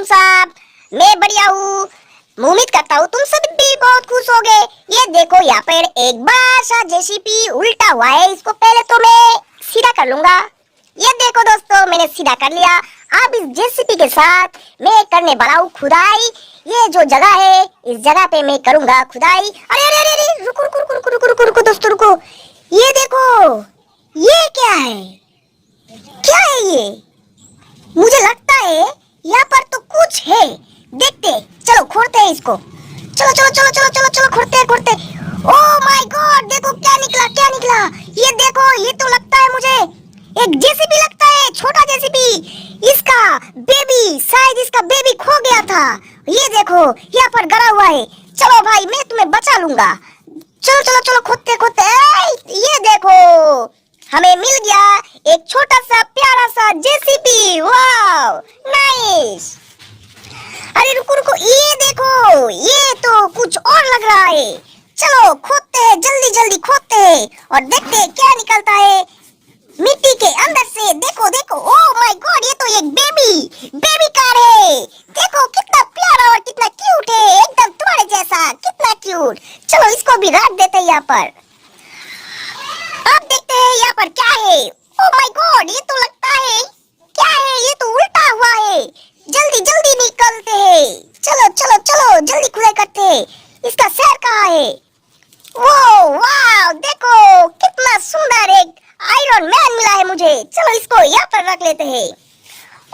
वालेकुम साहब। मैं बढ़िया हूँ। उम्मीद करता हूँ तुम सब भी बहुत खुश होगे। ये देखो यहाँ पर एक बड़ा सा जेसीबी उल्टा हुआ है। इसको पहले तो मैं सीधा कर लूंगा। ये देखो दोस्तों, मैंने सीधा कर लिया। अब इस जेसीबी के साथ मैं करने वाला हूँ खुदाई। ये जो जगह है, इस जगह पे मैं करूंगा खुदाई। अरे अरे अरे अरे, रुको रुको रुको रुको रुको रुको दोस्तों रुको। ये देखो, ये क्या है? क्या है ये? मुझे लगता है यहाँ पर तो कुछ है। देखते, चलो खोदते हैं इसको। चलो चलो चलो चलो चलो चलो खोदते खोदते। ओह माय गॉड, देखो क्या निकला क्या निकला। ये देखो, ये तो लगता है मुझे एक जेसीबी लगता है, छोटा जेसीबी। इसका बेबी, शायद इसका बेबी खो गया था। ये देखो यहाँ पर गड़ा हुआ है। चलो भाई, मैं तुम्हें बचा लूंगा। चलो चलो चलो खोदते खोदते। ये देखो, हमें मिल गया एक छोटा सा प्यारा सा जेसीबी। वाव, नाइस। अरे रुको रुको, ये देखो, ये तो कुछ और लग रहा है। चलो खोदते हैं, जल्दी जल्दी खोदते हैं और देखते हैं क्या निकलता है मिट्टी के अंदर से। देखो देखो, ओह माय गॉड, ये तो एक बेबी कार है। देखो कितना प्यारा और कितना क्यूट है, एकदम तुम्हारे जैसा, कितना क्यूट। चलो इसको भी रख देते हैं यहाँ पर। अब देखते हैं यहाँ पर क्या है। ओह माय गॉड, ये तो लगता है, क्या है ये? तो उल्टा हुआ है। जल्दी जल्दी निकलते हैं। चलो चलो चलो जल्दी खुदाई करते हैं। इसका सर कहाँ है? वो वाव, देखो कितना सुंदर एक आयरन मैन मिला है मुझे। चलो इसको यहाँ पर रख लेते हैं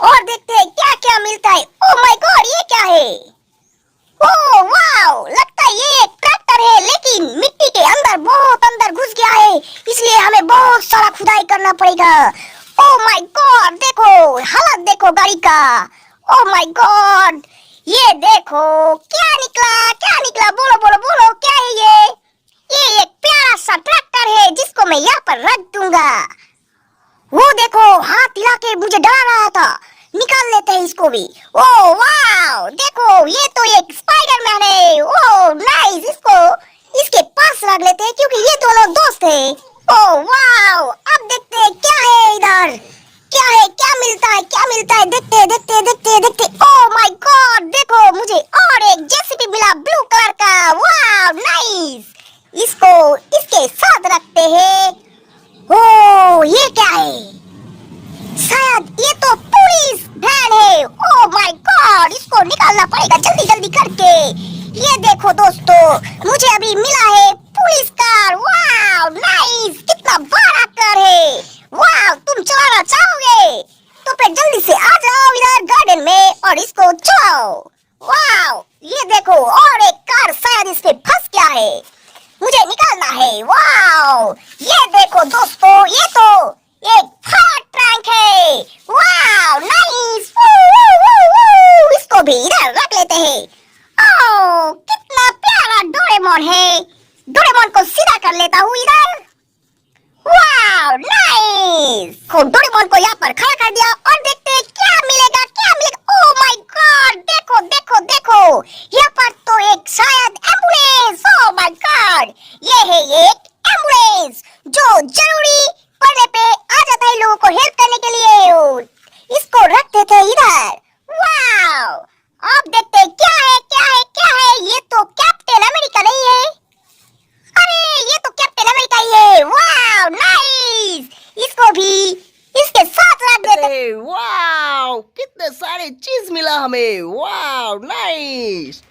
और देखते हैं क्या क्या मिलता है। ओह माय गॉड, ये क्या है? ओह वाव, लगता है ये एक ट्रैक्टर है, लेकिन मिट्टी के अंदर, बहुत अंदर घुस गया है, इसलिए हमें बहुत सारा खुदाई करना पड़ेगा। ओह माय गॉड, देखो हालत देखो गाड़ी का। ओह माय गॉड, ये देखो क्या निकला, बोलो बोलो बोलो, क्या है ये? ये एक प्यारा सा ट्रैक्टर है जिसको मैं यहाँ पर रख दूंगा। वो देखो, हाथ हिला के मुझे डरा रहा था। निकाल लेते हैं इसको भी। ओह वाव, देखो ये तो एक स्पाइडरमैन है। ओह नाइस, इसको इसके पास रख लेते हैं क्योंकि ये दोनों दोस्त हैं। ओह वाव, अब देखते हैं क्या है इधर, क्या है, क्या मिलता है, क्या मिलता है। देखते देखते देखते देखते। ओह माय गॉड, देखो मुझे और एक जेसीबी मिला ब्लू कलर का। वाव नाइस, इसको इसके साथ रखते हैं। ओह ये क्या है? शायद ये तो पुलिस वैन है। ओह माय गॉड, इसको निकालना पड़ेगा जल्दी जल्दी करके। ये देखो दोस्तों, मुझे अभी मिला है पुलिस कार। वाव नाइस, कितना बड़ा कार है। वाव, तुम चलाना चाहोगे तो फिर जल्दी से आ जाओ इधर गार्डन में और इसको चलाओ। वाव, ये देखो और एक कार, शायद इस पे फंस गया है, मुझे निकालना है। वाव, ये देखो दोस्तों, ये तो एक फायर टैंक है। वाव नाइस, इसको भी इधर रख लेते हैं। ओह कितना प्यारा डोरेमोन है। डोरेमोन को सीधा कर लेता हूँ इधर। वाव नाइस, डोरेमोन को यहाँ पर खड़ा कर दिया और देखते हैं क्या मिलेगा, क्या मिलेगा। ओह माय गॉड, देखो देखो देखो, यहाँ पर तो एक शायद एम्बुलेंस। ओह माय गॉड, ये है एक एम्बुलेंस जो जरूरी पड़ने पे आ जाता है लोगों को हेल्प करने के लिए। इसको रखते थे इधर। वाव, अब देखते हैं क्या है क्या है क्या है। ये तो कैप्टन अमेरिका नहीं है। अरे ये तो कैप्टन अमेरिका ही है। वाव नाइस, इसको भी इसके साथ रख देते हैं। वाव, कितने सारे चीज मिला हमें। वाव नाइस।